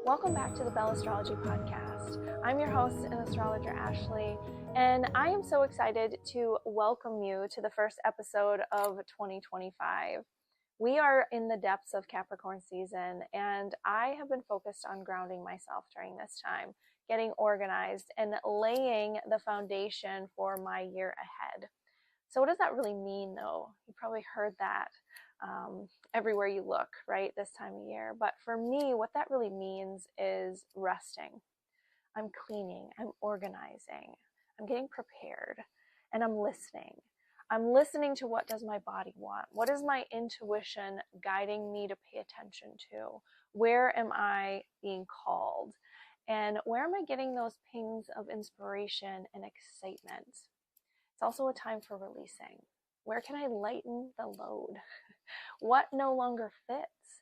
Welcome back to the Bell Astrology Podcast. I'm your host and astrologer, Ashley, and I am so excited to welcome you to the first episode of 2025. We are in the depths of Capricorn season, and I have been focused on grounding myself during this time, getting organized, and laying the foundation for my year ahead. So what does that really mean, though? You probably heard that everywhere you look, right, this time of year. But for me, what that really means is resting. I'm cleaning, I'm organizing, I'm getting prepared, and I'm listening. I'm listening to what does my body want? What is my intuition guiding me to pay attention to? Where am I being called? And where am I getting those pings of inspiration and excitement? It's also a time for releasing. Where can I lighten the load? What no longer fits?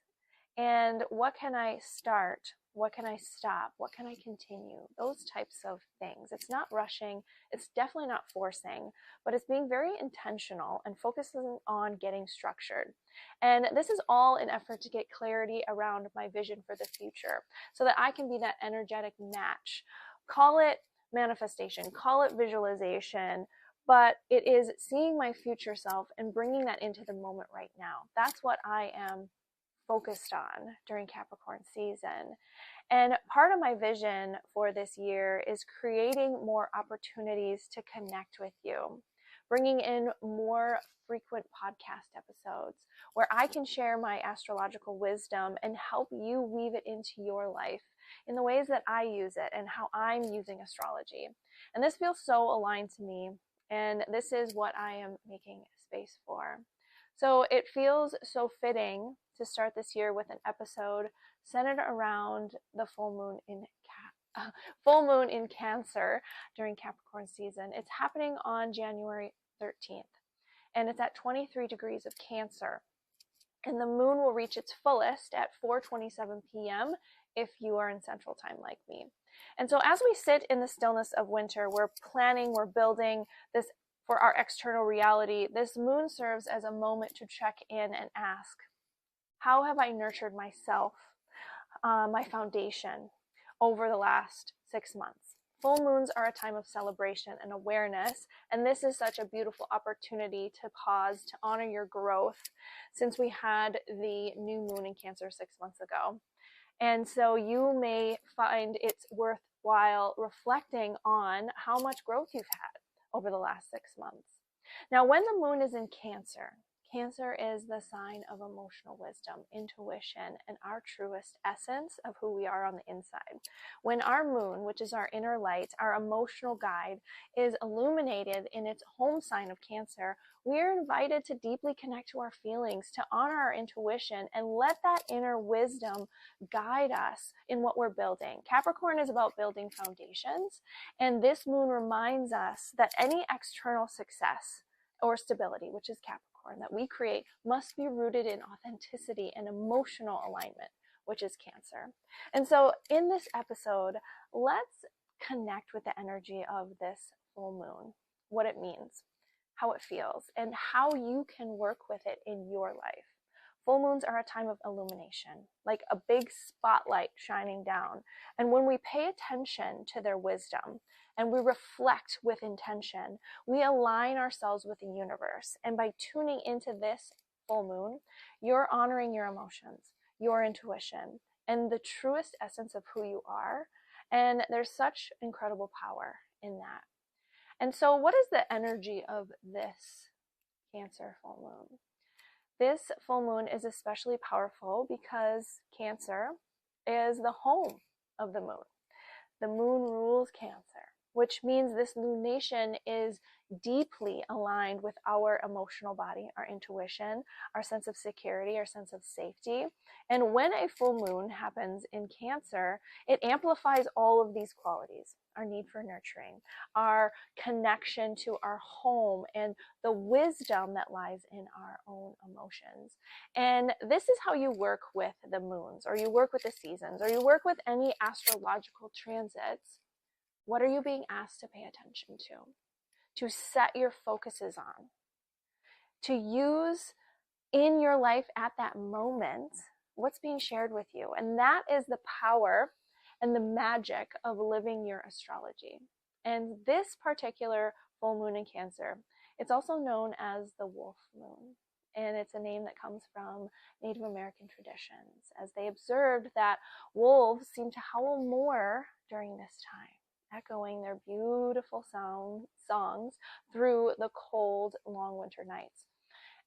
And what can I start? What can I stop? What can I continue? Those types of things. It's not rushing. It's definitely not forcing, but it's being very intentional and focusing on getting structured. And this is all an effort to get clarity around my vision for the future so that I can be that energetic match. Call it manifestation, call it visualization, but it is seeing my future self and bringing that into the moment right now. That's what I am focused on during Capricorn season. And part of my vision for this year is creating more opportunities to connect with you, bringing in more frequent podcast episodes where I can share my astrological wisdom and help you weave it into your life in the ways that I use it and how I'm using astrology. And this feels so aligned to me. And this is what I am making space for. So it feels so fitting to start this year with an episode centered around the full moon in Cancer during Capricorn season. It's happening on January 13th, and it's at 23 degrees of Cancer. And the moon will reach its fullest at 4:27 p.m. if you are in Central Time like me. And so as we sit in the stillness of winter, we're planning, we're building this for our external reality. This moon serves as a moment to check in and ask, how have I nurtured myself, my foundation, over the last 6 months? Full moons are a time of celebration and awareness, and this is such a beautiful opportunity to pause, to honor your growth, since we had the new moon in Cancer 6 months ago. And so you may find it's worthwhile reflecting on how much growth you've had over the last 6 months. Now, when the moon is in Cancer, Cancer is the sign of emotional wisdom, intuition, and our truest essence of who we are on the inside. When our moon, which is our inner light, our emotional guide, is illuminated in its home sign of Cancer, we are invited to deeply connect to our feelings, to honor our intuition, and let that inner wisdom guide us in what we're building. Capricorn is about building foundations, and this moon reminds us that any external success or stability, which is Capricorn, that we create must be rooted in authenticity and emotional alignment, which is Cancer. And so in this episode, let's connect with the energy of this full moon, what it means, how it feels, and how you can work with it in your life. Full moons are a time of illumination, like a big spotlight shining down. And when we pay attention to their wisdom and we reflect with intention, we align ourselves with the universe. And by tuning into this full moon, you're honoring your emotions, your intuition, and the truest essence of who you are. And there's such incredible power in that. And so what is the energy of this Cancer full moon? This full moon is especially powerful because Cancer is the home of the moon. The moon rules Cancer, which means this lunation is deeply aligned with our emotional body, our intuition, our sense of security, our sense of safety. And when a full moon happens in Cancer, it amplifies all of these qualities: our need for nurturing, our connection to our home, and the wisdom that lies in our own emotions. And this is how you work with the moons, or you work with the seasons, or you work with any astrological transits. What are you being asked to pay attention to set your focuses on, to use in your life at that moment what's being shared with you. And that is the power and the magic of living your astrology. And this particular full moon in Cancer, it's also known as the wolf moon. And it's a name that comes from Native American traditions, as they observed that wolves seem to howl more during this time, echoing their beautiful songs through the cold, long winter nights.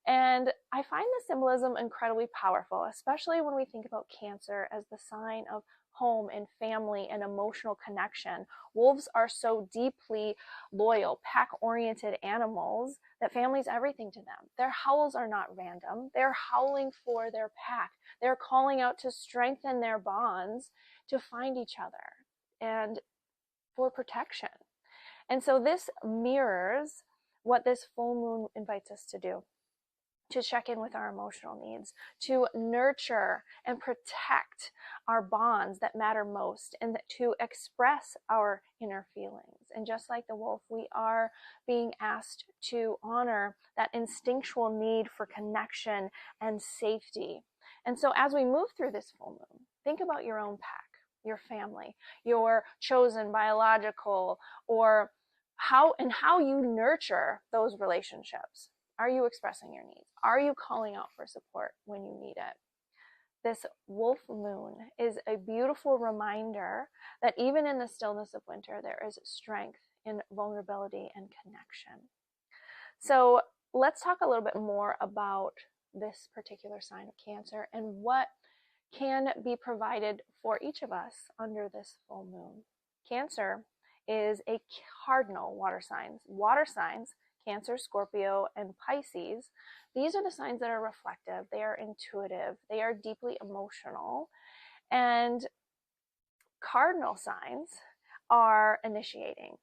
And I find the symbolism incredibly powerful, especially when we think about Cancer as the sign of home and family and emotional connection. Wolves are so deeply loyal, pack-oriented animals that family's everything to them. Their howls are not random. They're howling for their pack. They're calling out to strengthen their bonds, to find each other, and for protection. And so this mirrors what this full moon invites us to do, to check in with our emotional needs, to nurture and protect our bonds that matter most, and to express our inner feelings. And just like the wolf, we are being asked to honor that instinctual need for connection and safety. And so as we move through this full moon, think about your own pack, your family, your chosen biological, or how you nurture those relationships. Are you expressing your needs? Are you calling out for support when you need it? This wolf moon is a beautiful reminder that even in the stillness of winter, there is strength in vulnerability and connection. So let's talk a little bit more about this particular sign of Cancer and what can be provided for each of us under this full moon. Cancer is a cardinal water signs. Water signs, Cancer, Scorpio, and Pisces, these are the signs that are reflective, they are intuitive, they are deeply emotional, and cardinal signs are initiating.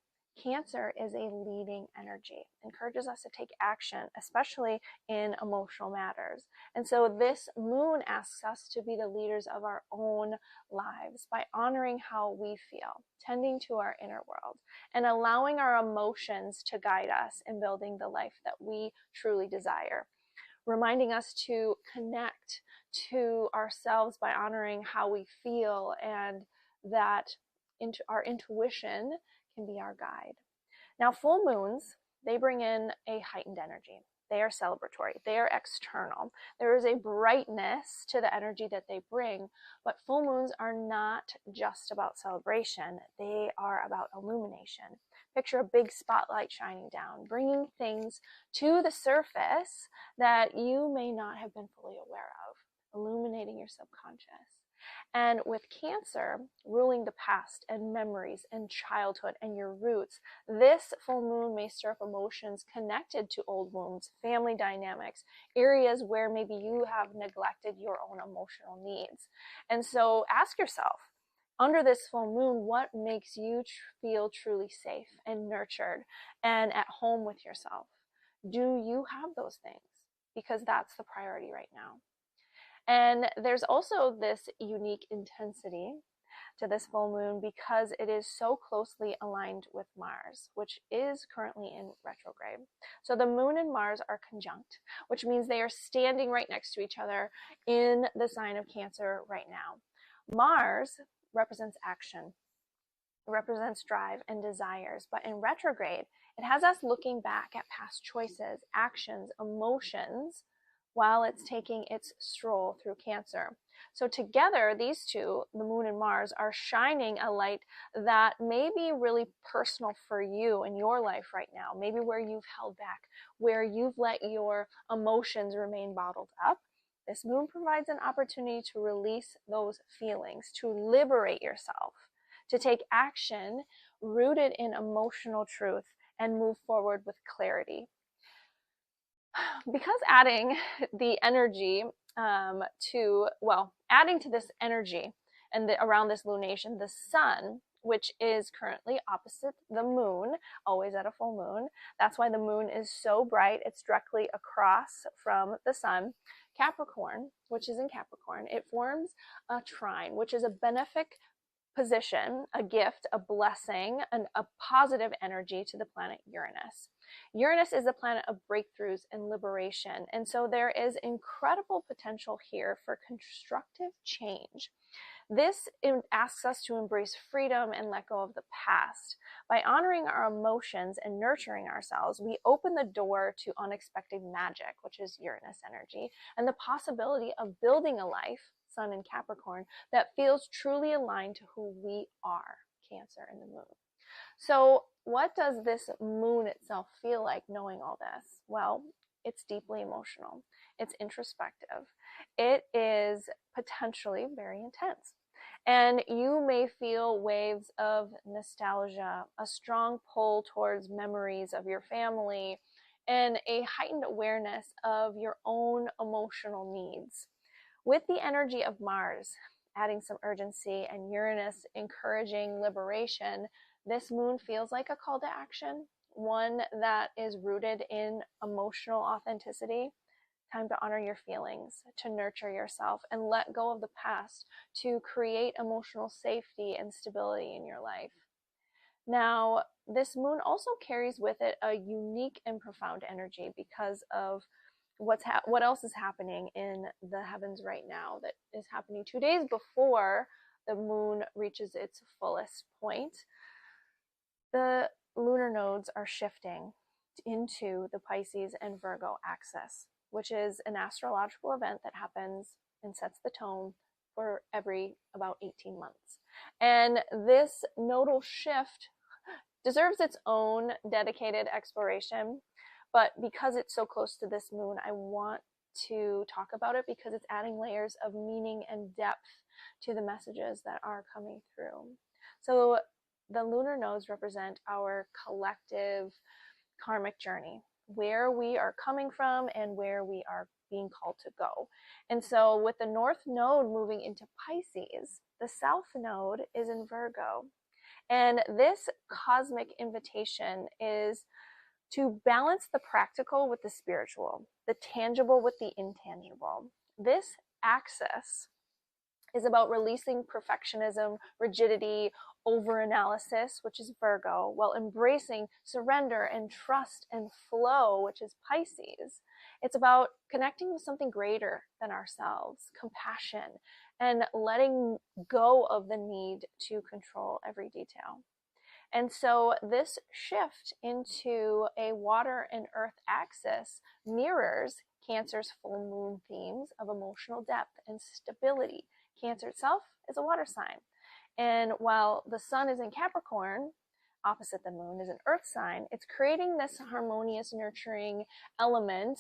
Cancer is a leading energy, encourages us to take action, especially in emotional matters. And so this moon asks us to be the leaders of our own lives by honoring how we feel, tending to our inner world, and allowing our emotions to guide us in building the life that we truly desire. Reminding us to connect to ourselves by honoring how we feel, and that our intuition can be our guide. Now, full moons, they bring in a heightened energy. They are celebratory. They are external. There is a brightness to the energy that they bring, but full moons are not just about celebration. They are about illumination. Picture a big spotlight shining down, bringing things to the surface that you may not have been fully aware of, illuminating your subconscious. And with Cancer ruling the past and memories and childhood and your roots, this full moon may stir up emotions connected to old wounds, family dynamics, areas where maybe you have neglected your own emotional needs. And so ask yourself, under this full moon, what makes you feel truly safe and nurtured and at home with yourself? Do you have those things? Because that's the priority right now. And there's also this unique intensity to this full moon because it is so closely aligned with Mars, which is currently in retrograde. So the moon and Mars are conjunct, which means they are standing right next to each other in the sign of Cancer right now. Mars represents action. It represents drive and desires, but in retrograde, it has us looking back at past choices, actions, emotions, while it's taking its stroll through Cancer. So together, these two, the moon and Mars, are shining a light that may be really personal for you in your life right now, maybe where you've held back, where you've let your emotions remain bottled up. This moon provides an opportunity to release those feelings, to liberate yourself, to take action rooted in emotional truth and move forward with clarity. Because adding the energy adding to this energy and around this lunation, the sun, which is currently opposite the moon, always at a full moon. That's why the moon is so bright. It's directly across from the sun. Capricorn, which is in Capricorn, it forms a trine, which is a benefic position, a gift, a blessing, and a positive energy to the planet Uranus. Uranus is a planet of breakthroughs and liberation, and so there is incredible potential here for constructive change. This asks us to embrace freedom and let go of the past. By honoring our emotions and nurturing ourselves, we open the door to unexpected magic, which is Uranus energy, and the possibility of building a life, Sun in Capricorn, that feels truly aligned to who we are, Cancer in the moon. So what does this moon itself feel like knowing all this? Well, it's deeply emotional. It's introspective. It is potentially very intense. And you may feel waves of nostalgia, a strong pull towards memories of your family, and a heightened awareness of your own emotional needs. With the energy of Mars adding some urgency and Uranus encouraging liberation, this moon feels like a call to action, one that is rooted in emotional authenticity. Time to honor your feelings, to nurture yourself, and let go of the past to create emotional safety and stability in your life. Now, this moon also carries with it a unique and profound energy because of what else is happening in the heavens right now that is happening 2 days before the moon reaches its fullest point. The lunar nodes are shifting into the Pisces and Virgo axis, which is an astrological event that happens and sets the tone for every about 18 months. And this nodal shift deserves its own dedicated exploration, but because it's so close to this moon, I want to talk about it because it's adding layers of meaning and depth to the messages that are coming through. So the lunar nodes represent our collective karmic journey, where we are coming from and where we are being called to go. And so with the north node moving into Pisces, the south node is in Virgo. And this cosmic invitation is to balance the practical with the spiritual, the tangible with the intangible. This axis is about releasing perfectionism, rigidity, overanalysis, which is Virgo, while embracing surrender and trust and flow, which is Pisces. It's about connecting with something greater than ourselves, compassion, and letting go of the need to control every detail. And so this shift into a water and earth axis mirrors Cancer's full moon themes of emotional depth and stability. Cancer itself is a water sign. And while the sun is in Capricorn, opposite the moon is an earth sign, it's creating this harmonious, nurturing element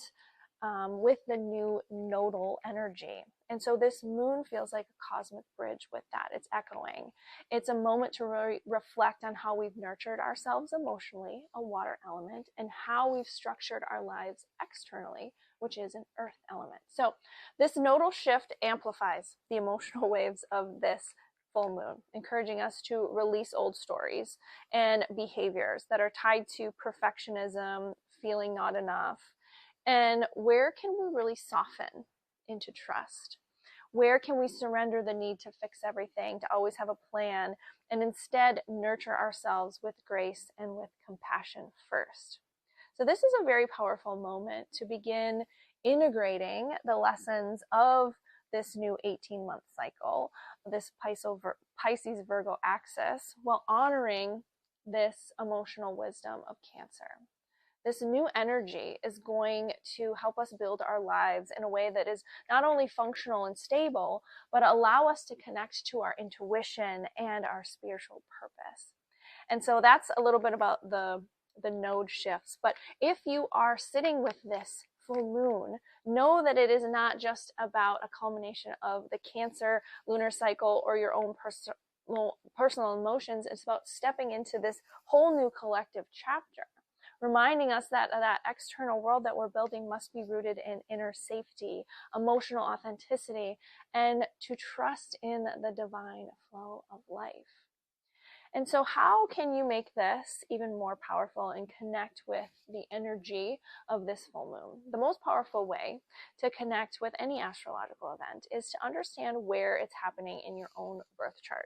with the new nodal energy. And so this moon feels like a cosmic bridge with that. It's echoing. It's a moment to reflect on how we've nurtured ourselves emotionally, a water element, and how we've structured our lives externally, which is an earth element. So this nodal shift amplifies the emotional waves of this full moon, encouraging us to release old stories and behaviors that are tied to perfectionism, feeling not enough. And where can we really soften into trust? Where can we surrender the need to fix everything, to always have a plan, and instead nurture ourselves with grace and with compassion first? So this is a very powerful moment to begin integrating the lessons of this new 18-month cycle, this Pisces Virgo axis, while honoring this emotional wisdom of Cancer. This new energy is going to help us build our lives in a way that is not only functional and stable, but allow us to connect to our intuition and our spiritual purpose. And so that's a little bit about the node shifts. But if you are sitting with this full moon, know that it is not just about a culmination of the Cancer lunar cycle or your own personal emotions. It's about stepping into this whole new collective chapter, reminding us that that external world that we're building must be rooted in inner safety, emotional authenticity, and to trust in the divine flow of life. And so how can you make this even more powerful and connect with the energy of this full moon? The most powerful way to connect with any astrological event is to understand where it's happening in your own birth chart.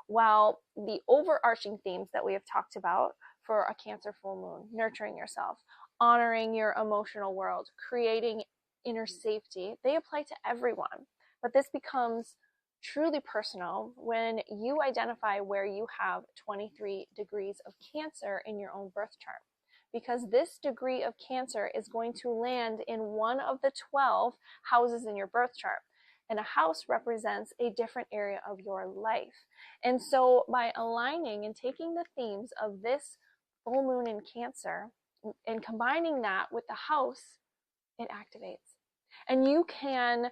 While the overarching themes that we have talked about for a Cancer full moon, nurturing yourself, honoring your emotional world, creating inner safety, they apply to everyone. But this becomes truly personal when you identify where you have 23 degrees of Cancer in your own birth chart, because this degree of Cancer is going to land in one of the 12 houses in your birth chart, and a house represents a different area of your life. And so by aligning and taking the themes of this full moon in Cancer and combining that with the house, it activates, and you can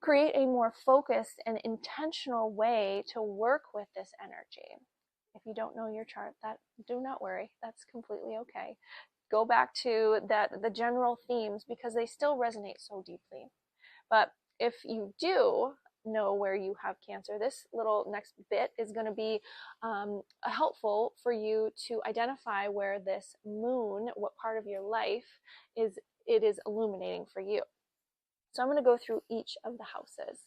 create a more focused and intentional way to work with this energy. If you don't know your chart, do not worry, that's completely okay. Go back to the general themes because they still resonate so deeply. But if you do know where you have Cancer, this little next bit is going to be helpful for you to identify where this moon, what part of your life it is illuminating for you. So I'm going to go through each of the houses.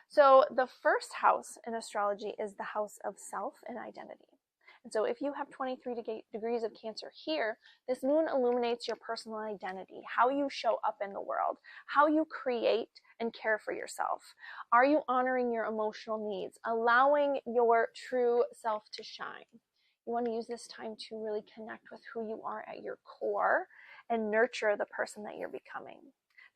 So the first house in astrology is the house of self and identity. And so if you have 23 degrees of Cancer here, this moon illuminates your personal identity, how you show up in the world, how you create and care for yourself. Are you honoring your emotional needs, allowing your true self to shine? You want to use this time to really connect with who you are at your core and nurture the person that you're becoming.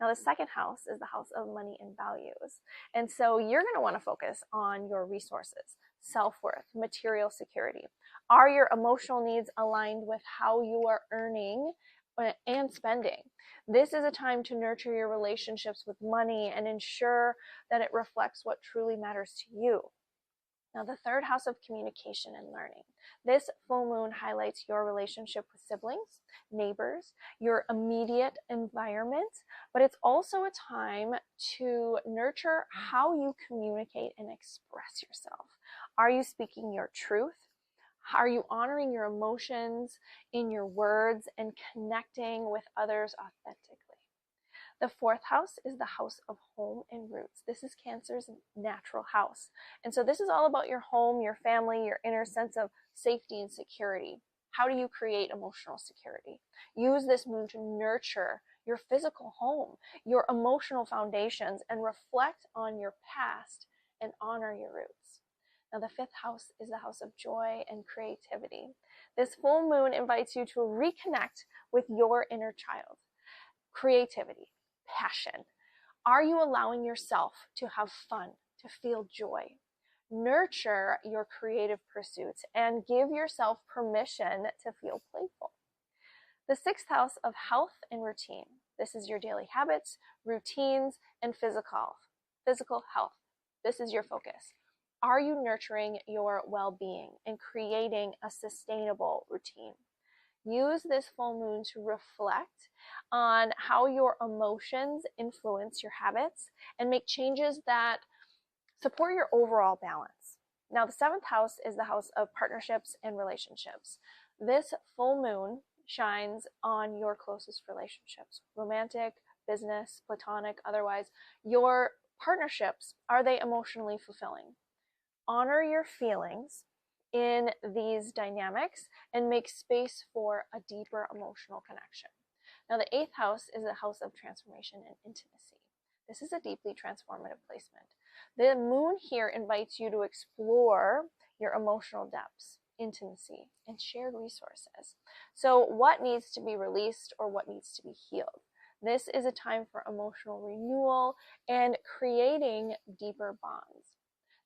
Now, the second house is the house of money and values. And so you're going to want to focus on your resources, self-worth, material security. Are your emotional needs aligned with how you are earning and spending? This is a time to nurture your relationships with money and ensure that it reflects what truly matters to you. Now, the third house of communication and learning. This full moon highlights your relationship with siblings, neighbors, your immediate environment, but it's also a time to nurture how you communicate and express yourself. Are you speaking your truth? Are you honoring your emotions in your words and connecting with others authentically? The fourth house is the house of home and roots. This is Cancer's natural house. And so this is all about your home, your family, your inner sense of safety and security. How do you create emotional security? Use this moon to nurture your physical home, your emotional foundations, and reflect on your past and honor your roots. Now, the fifth house is the house of joy and creativity. This full moon invites you to reconnect with your inner child. Creativity, passion. Are you allowing yourself to have fun, to feel joy? Nurture your creative pursuits and give yourself permission to feel playful. The sixth house of health and routine. This is your daily habits, routines, and physical health. This is your focus. Are you nurturing your well-being and creating a sustainable routine? Use this full moon to reflect on how your emotions influence your habits and make changes that support your overall balance. Now, the seventh house is the house of partnerships and relationships. This full moon shines on your closest relationships, romantic, business, platonic, otherwise. Your partnerships, are they emotionally fulfilling? Honor your feelings in these dynamics and make space for a deeper emotional connection. Now, the eighth house is the house of transformation and intimacy. This is a deeply transformative placement. The moon here invites you to explore your emotional depths, intimacy, and shared resources. So what needs to be released or what needs to be healed? This is a time for emotional renewal and creating deeper bonds.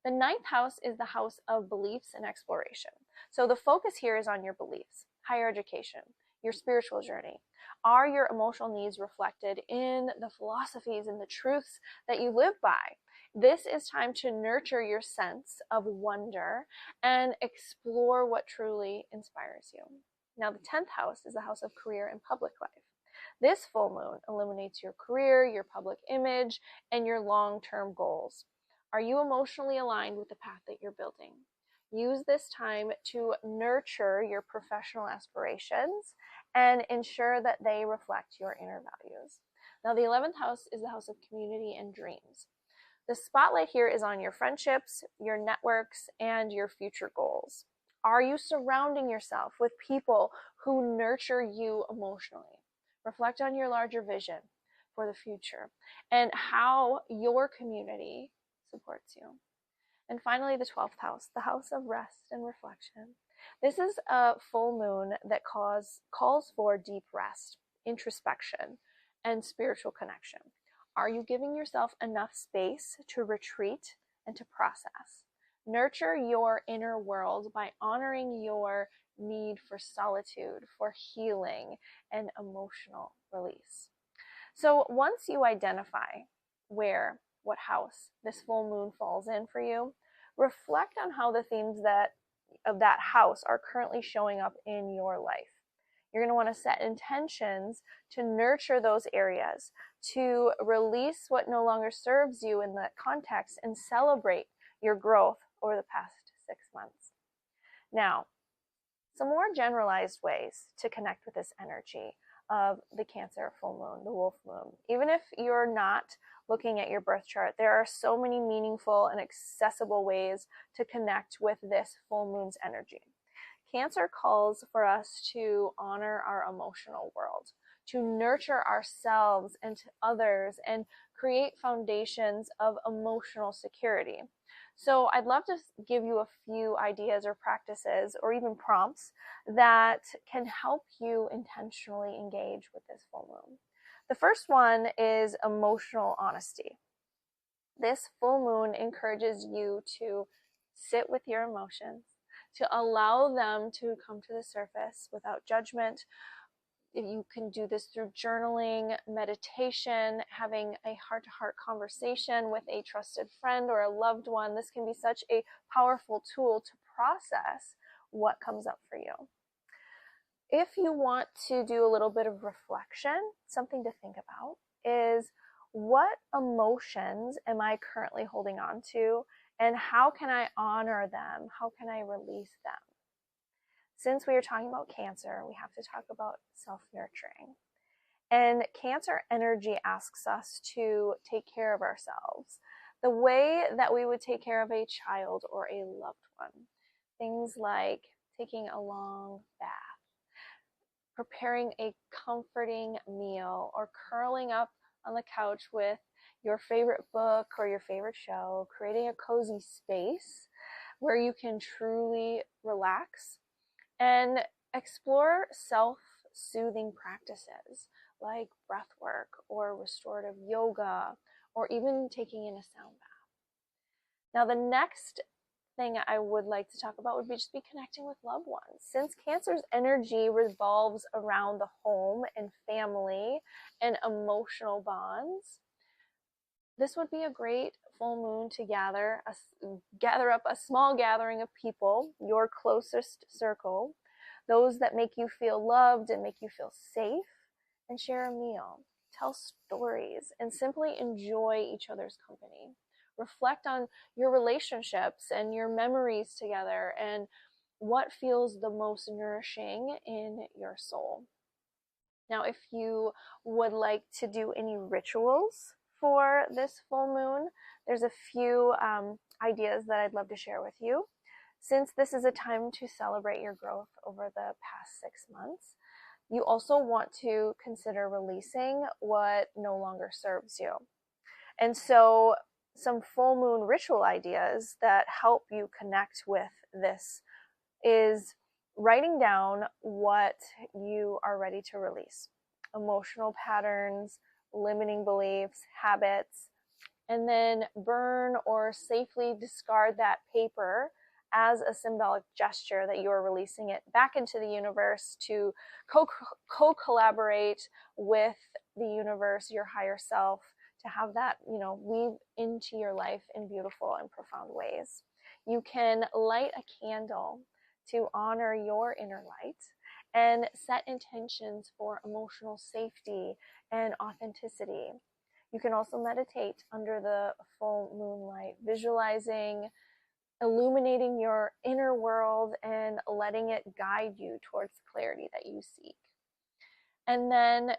The ninth house is the house of beliefs and exploration. So the focus here is on your beliefs, higher education, your spiritual journey. Are your emotional needs reflected in the philosophies and the truths that you live by? This is time to nurture your sense of wonder and explore what truly inspires you. Now, the 10th house is the house of career and public life. This full moon illuminates your career, your public image, and your long-term goals. Are you emotionally aligned with the path that you're building? Use this time to nurture your professional aspirations and ensure that they reflect your inner values. Now, the 11th house is the house of community and dreams. The spotlight here is on your friendships, your networks, and your future goals. Are you surrounding yourself with people who nurture you emotionally? Reflect on your larger vision for the future and how your community supports you. And finally, the 12th house, the house of rest and reflection. This is a full moon that calls for deep rest, introspection, and spiritual connection. Are you giving yourself enough space to retreat and to process? Nurture your inner world by honoring your need for solitude, for healing, and emotional release. So once you identify what house this full moon falls in for you, reflect on how the themes of that house are currently showing up in your life. You're going to want to set intentions to nurture those areas, to release what no longer serves you in that context, and celebrate your growth over the past 6 months. Now, some more generalized ways to connect with this energy of the Cancer full moon, the wolf moon. Even if you're not looking at your birth chart, there are so many meaningful and accessible ways to connect with this full moon's energy. Cancer calls for us to honor our emotional world, to nurture ourselves and to others, and create foundations of emotional security. So I'd love to give you a few ideas or practices or even prompts that can help you intentionally engage with this full moon. The first one is emotional honesty. This full moon encourages you to sit with your emotions, to allow them to come to the surface without judgment. You can do this through journaling, meditation, having a heart-to-heart conversation with a trusted friend or a loved one. This can be such a powerful tool to process what comes up for you. If you want to do a little bit of reflection, something to think about is, what emotions am I currently holding on to, and how can I honor them? How can I release them? Since we are talking about Cancer, we have to talk about self-nurturing. And Cancer energy asks us to take care of ourselves the way that we would take care of a child or a loved one. Things like taking a long bath, preparing a comforting meal, or curling up on the couch with your favorite book or your favorite show, creating a cozy space where you can truly relax and explore self-soothing practices like breath work or restorative yoga, or even taking in a sound bath. Now, the next thing I would like to talk about would be just be connecting with loved ones. Since Cancer's energy revolves around the home and family and emotional bonds, this would be a great full moon to gather up a small gathering of people, your closest circle, those that make you feel loved and make you feel safe, and share a meal, tell stories, and simply enjoy each other's company. Reflect on your relationships and your memories together and what feels the most nourishing in your soul. Now, if you would like to do any rituals for this full moon, there's a few ideas that I'd love to share with you. Since this is a time to celebrate your growth over the past 6 months, you also want to consider releasing what no longer serves you. And so some full moon ritual ideas that help you connect with this is writing down what you are ready to release. Emotional patterns, limiting beliefs, habits, and then burn or safely discard that paper as a symbolic gesture that you are releasing it back into the universe to co-collaborate with the universe, your higher self, to have that, weave into your life in beautiful and profound ways. You can light a candle to honor your inner light and set intentions for emotional safety and authenticity. You can also meditate under the full moonlight, visualizing illuminating your inner world and letting it guide you towards the clarity that you seek. And then,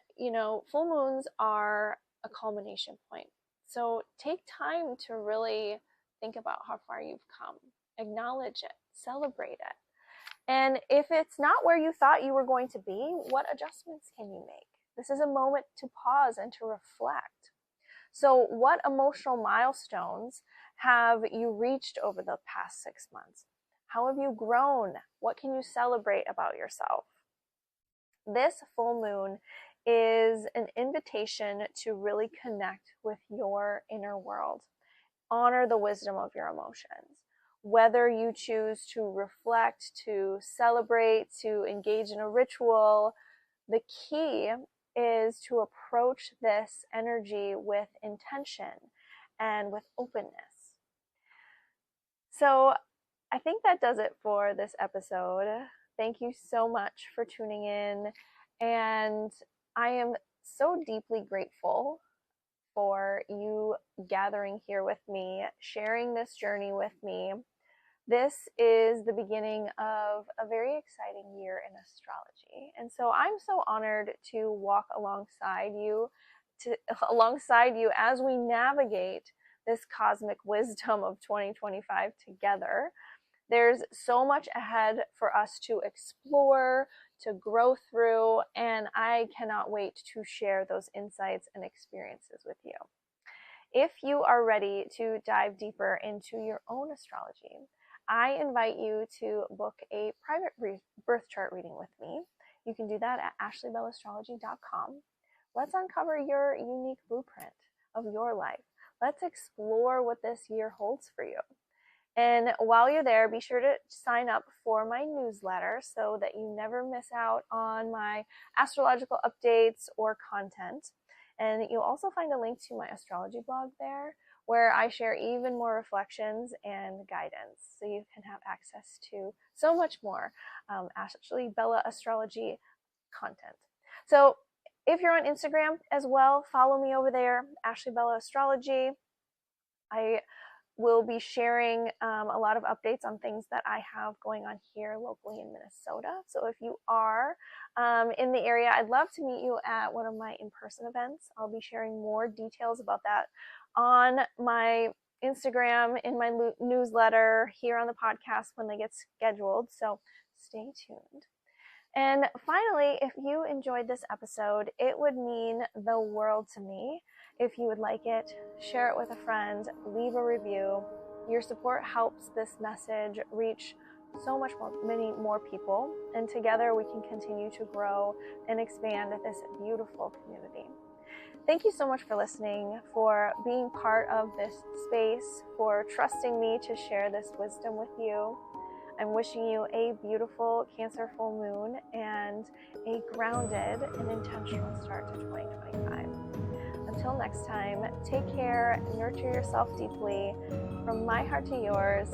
full moons are a culmination point. So take time to really think about how far you've come, acknowledge it, celebrate it. And if it's not where you thought you were going to be, what adjustments can you make? This is a moment to pause and to reflect. So what emotional milestones have you reached over the past 6 months? How have you grown? What can you celebrate about yourself? This full moon is an invitation to really connect with your inner world. Honor the wisdom of your emotions. Whether you choose to reflect, to celebrate, to engage in a ritual, the key is to approach this energy with intention and with openness. So I think that does it for this episode. Thank you so much for tuning in, and I am so deeply grateful for you gathering here with me, sharing this journey with me. This is the beginning of a very exciting year in astrology. And so I'm so honored to walk alongside you as we navigate this cosmic wisdom of 2025 together. There's so much ahead for us to explore, to grow through, and I cannot wait to share those insights and experiences with you. If you are ready to dive deeper into your own astrology, I invite you to book a private birth chart reading with me. You can do that at ashleybelastrology.com. Let's uncover your unique blueprint of your life. Let's explore what this year holds for you. And while you're there, be sure to sign up for my newsletter so that you never miss out on my astrological updates or content. And you'll also find a link to my astrology blog there, where I share even more reflections and guidance, so you can have access to so much more Ashley Bella astrology content. So if you're on Instagram as well, follow me over there, Ashley Bella Astrology. I will be sharing a lot of updates on things that I have going on here locally in Minnesota. So if you are in the area, I'd love to meet you at one of my in-person events. I'll be sharing more details about that on my Instagram, in my newsletter, here on the podcast when they get scheduled. So stay tuned. And finally, if you enjoyed this episode, it would mean the world to me if you would like it, share it with a friend, leave a review. Your support helps this message reach many more people, and together we can continue to grow and expand this beautiful community. Thank you so much for listening, for being part of this space, for trusting me to share this wisdom with you. I'm wishing you a beautiful Cancer full moon and a grounded and intentional start to 2025. Until next time, take care, nurture yourself deeply. From my heart to yours,